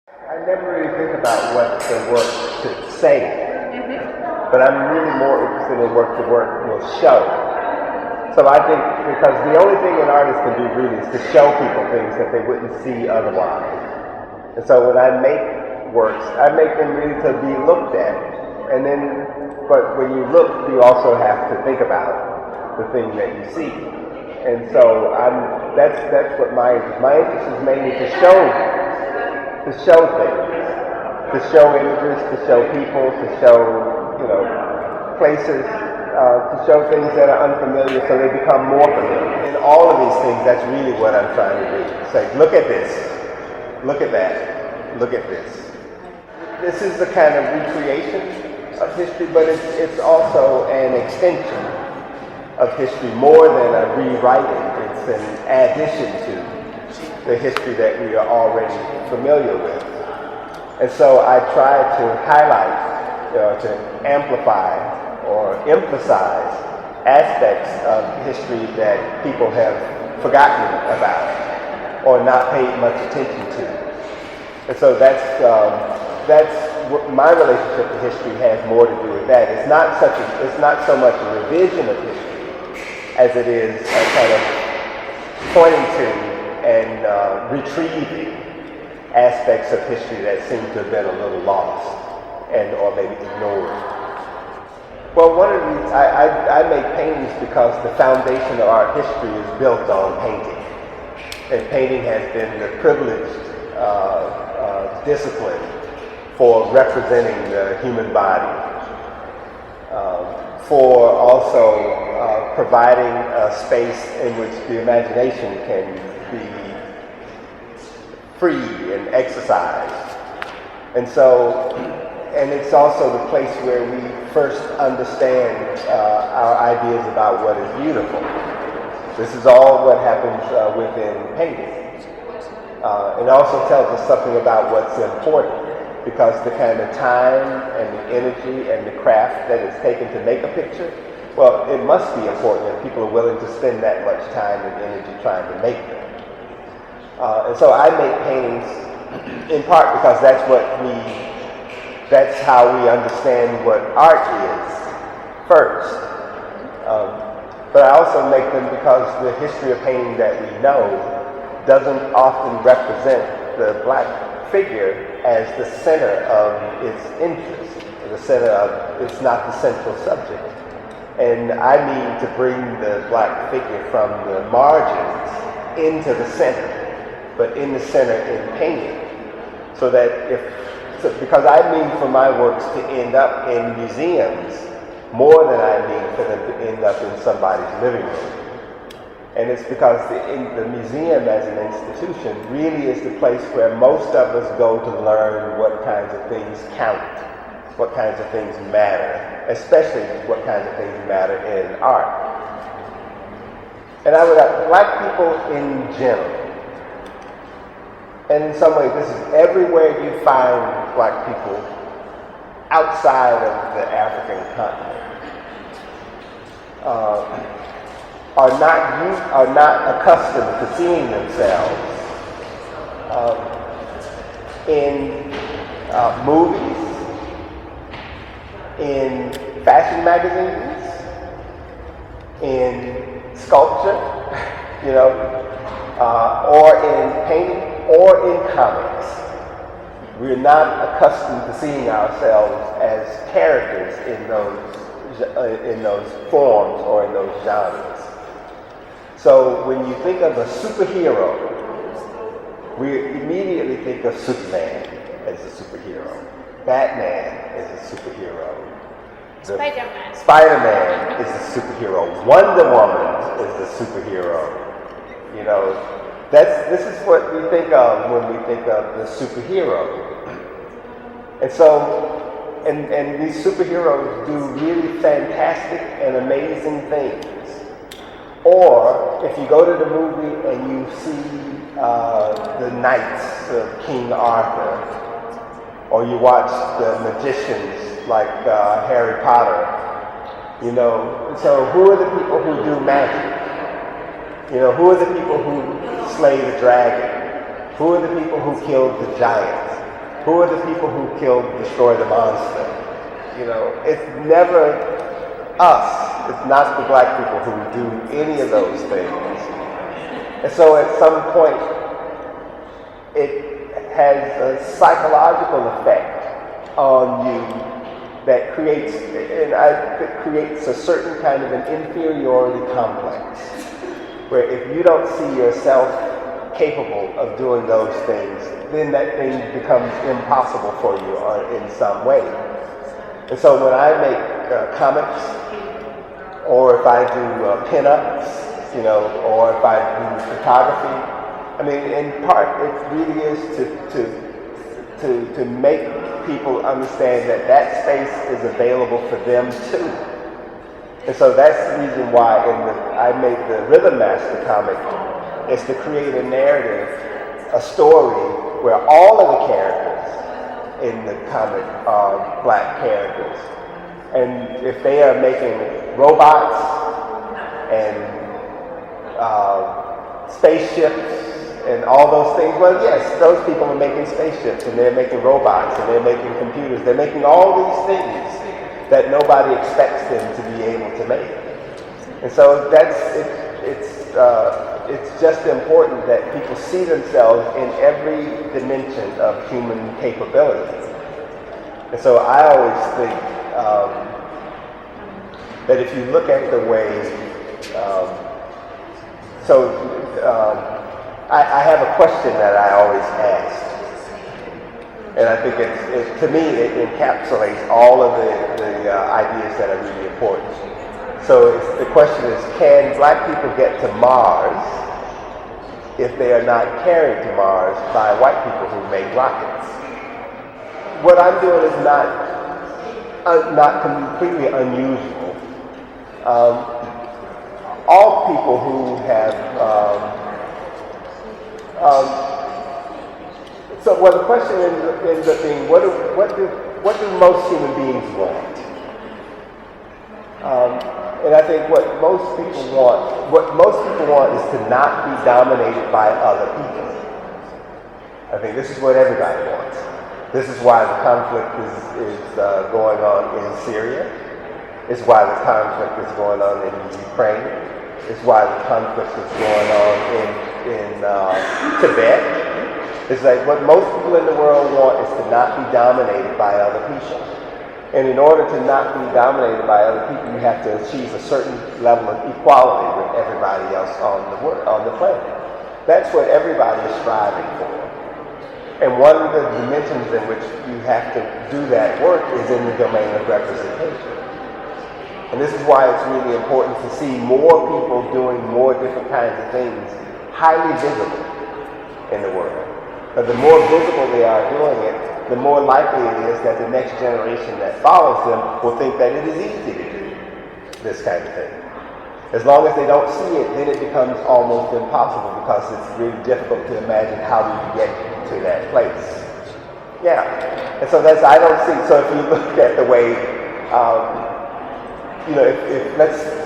I never really think about what the work should say, but I'm really more interested in what the work will show. So I think, because the only thing an artist can do really is to show people things that they wouldn't see otherwise. And so when I make works, I make them really to be looked at. And then, but when you look, you also have to think about the thing that you see. And so that's what my interest is mainly to show things, to show images, to show people, to show, places, to show things that are unfamiliar so they become more familiar. In all of these things, that's really what I'm trying to do. Say, look at this, look at that, look at this. This is the kind of recreation of history, but it's also an extension of history more than a rewriting. It's an addition to the history that we are already familiar with. And so I try to highlight, to amplify or emphasize aspects of history that people have forgotten about or not paid much attention to. And so that's what my relationship to history has more to do with that. It's not so much a revision of history as it is a kind of pointing to and retrieving aspects of history that seem to have been a little lost or maybe ignored. Well, one of these, I make paintings because the foundation of art history is built on painting. And painting has been the privileged discipline for representing the human body, for also providing a space in which the imagination can be free and exercised. And so, and it's also the place where we first understand our ideas about what is beautiful. This is all what happens within painting. It also tells us something about what's important, because the kind of time and the energy and the craft that it's taken to make a picture, well, it must be important if people are willing to spend that much time and energy trying to make them. And so I make paintings in part because that's how we understand what art is first. But I also make them because the history of painting that we know doesn't often represent the black figure as the center of its interest, it's not the central subject. And I mean to bring the black figure from the margins into the center, but in the center in painting. So that because I mean for my works to end up in museums more than I mean for them to end up in somebody's living room. And it's because the museum as an institution really is the place where most of us go to learn what kinds of things count, what kinds of things matter, especially what kinds of things matter in art. And I would have black people in general. And in some ways, this is everywhere you find black people outside of the African continent. Are not accustomed to seeing themselves in movies, in fashion magazines, in sculpture, or in painting, or in comics. We're not accustomed to seeing ourselves as characters in those forms or in those genres. So when you think of a superhero, we immediately think of Superman as a superhero, Batman as a superhero, Spider-Man is a superhero, Wonder Woman is a superhero. This is what we think of when we think of the superhero. And so, and these superheroes do really fantastic and amazing things. Or if you go to the movie and you see the Knights of King Arthur, or you watch the magicians like Harry Potter, so who are the people who do magic? Who are the people who slay the dragon? Who are the people who killed the giant? Who are the people who killed, destroyed the monster? You know, it's never us. It's not the black people who do any of those things. And so at some point, it has a psychological effect on you that creates a certain kind of an inferiority complex, where if you don't see yourself capable of doing those things, then that thing becomes impossible for you in some way. And so when I make comics, or if I do pin-ups, you know, or if I do photography, I mean, in part, it really is to make people understand that that space is available for them too. And so that's the reason why I made the Rhythm Master comic, is to create a narrative, a story, where all of the characters in the comic are black characters. And if they are making robots and spaceships and all those things, well, yes, those people are making spaceships and they're making robots and they're making computers. They're making all these things that nobody expects them to be able to make. And so it's just important that people see themselves in every dimension of human capability. And so I always think that if you look at the way, I have a question that I always ask, and I think to me it encapsulates all of the ideas that are really important. So the question is, can black people get to Mars if they are not carried to Mars by white people who make rockets? What I'm doing is not completely unusual. All people who have the question ends up being, what do most human beings want? And I think what most people want is to not be dominated by other people. I think this is what everybody wants. This is why the conflict is going on in Syria. It's why the conflict is going on in Ukraine. It's why the conflict is going on in Tibet. It's like what most people in the world want is to not be dominated by other people. And in order to not be dominated by other people, you have to achieve a certain level of equality with everybody else on the planet. That's what everybody is striving for. And one of the dimensions in which you have to do that work is in the domain of representation. And this is why it's really important to see more people doing more different kinds of things, highly visible in the world. But the more visible they are doing it, the more likely it is that the next generation that follows them will think that it is easy to do this kind of thing. As long as they don't see it, then it becomes almost impossible, because it's really difficult to imagine how do you get to that place. Yeah, and so I don't see, so if you look at the way,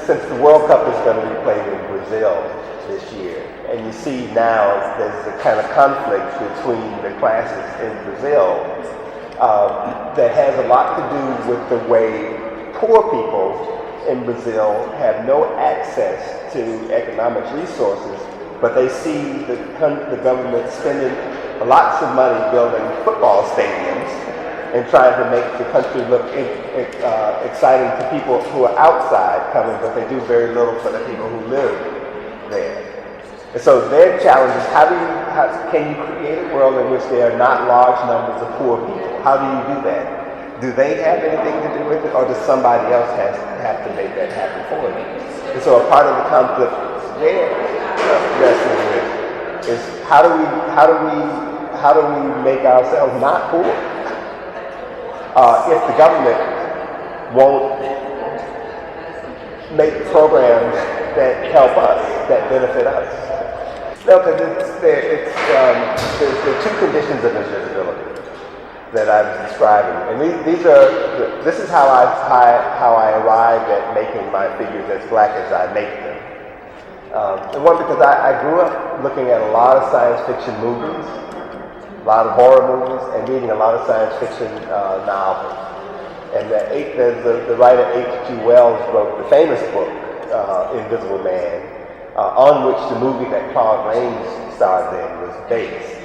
since the World Cup is going to be played in Brazil this year, and you see now there's a kind of conflict between the classes in Brazil that has a lot to do with the way poor people in Brazil have no access to economic resources, but they see the government spending lots of money building football stadiums and trying to make the country look exciting to people who are outside coming, but they do very little for the people who live there. And so their challenge is, can you create a world in which there are not large numbers of poor people? How do you do that? Do they have anything to do with it, or does somebody else have to make that happen for them? And so a part of the conflict they're wrestling with is how do we make ourselves not poor? If the government won't make programs that help us, that benefit us. No, because there are two conditions of invisibility that I was describing, and this is how I arrived at making my figures as black as I make them. And one, because I grew up looking at a lot of science fiction movies, a lot of horror movies, and reading a lot of science fiction novels. And the writer H.G. Wells wrote the famous book, Invisible Man, on which the movie that Claude Rains starred in was based,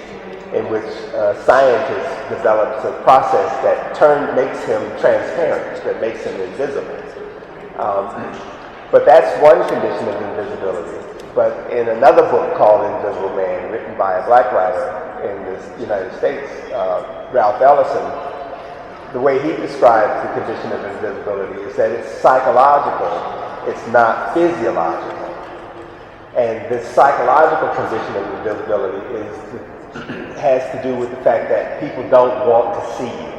in which a scientist develops a process that makes him transparent, that makes him invisible. But that's one condition of invisibility. But in another book called Invisible Man, written by a black writer in the United States, Ralph Ellison, the way he describes the condition of invisibility is that it's psychological, it's not physiological. And this psychological condition of invisibility has to do with the fact that people don't want to see you.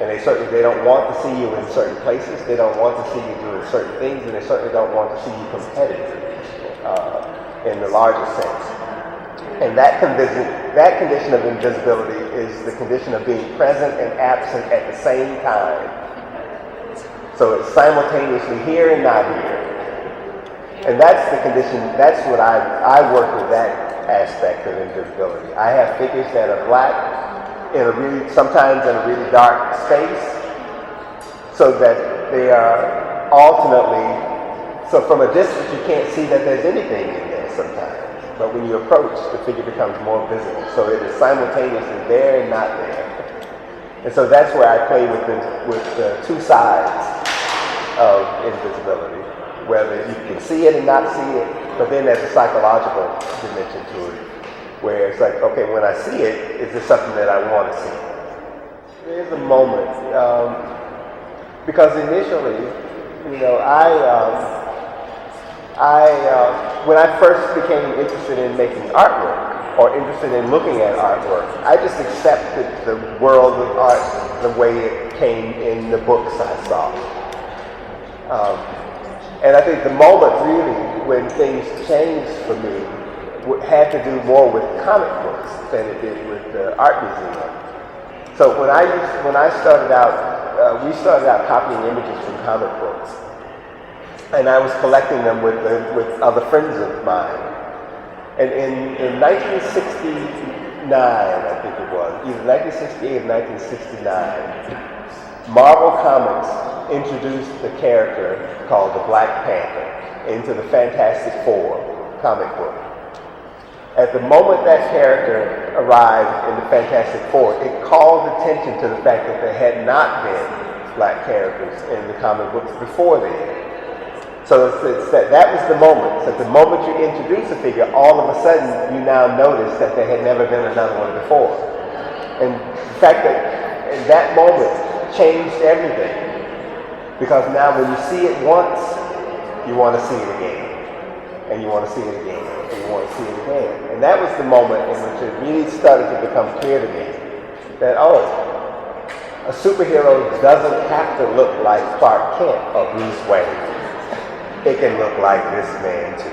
And they don't want to see you in certain places, they don't want to see you doing certain things, and they certainly don't want to see you competitive in the larger sense. And that condition of invisibility is the condition of being present and absent at the same time. So it's simultaneously here and not here. And that's the condition, that's what I work with, that aspect of invisibility. I have figures that are black, sometimes in a really dark space, so that they are alternately, so from a distance you can't see that there's anything in there sometimes. But when you approach, the figure becomes more visible. So it is simultaneously there and not there. And so that's where I play with the two sides of invisibility, whether you can see it and not see it, but then there's a psychological dimension to it, where it's like, okay, when I see it, is this something that I want to see? There's a moment, because initially, when I first became interested in making artwork, or interested in looking at artwork, I just accepted the world of art the way it came in the books I saw. And I think the moment really when things changed for me had to do more with comic books than it did with the art museum. So when I started out, we started out copying images from comic books, and I was collecting them with other friends of mine. And in 1969, I think it was, either 1968 or 1969, Marvel Comics introduced the character called the Black Panther into the Fantastic Four comic book. At the moment that character arrived in the Fantastic Four, it called attention to the fact that there had not been black characters in the comic books before then. So that was the moment. So the moment you introduce a figure, all of a sudden you now notice that there had never been another one before. And the fact that in that moment changed everything. Because now when you see it once, you want to see it again. And you want to see it again. And you want to see it again. And that was the moment in which it really started to become clear to me that, a superhero doesn't have to look like Clark Kent or Bruce Wayne. It can look like this man too.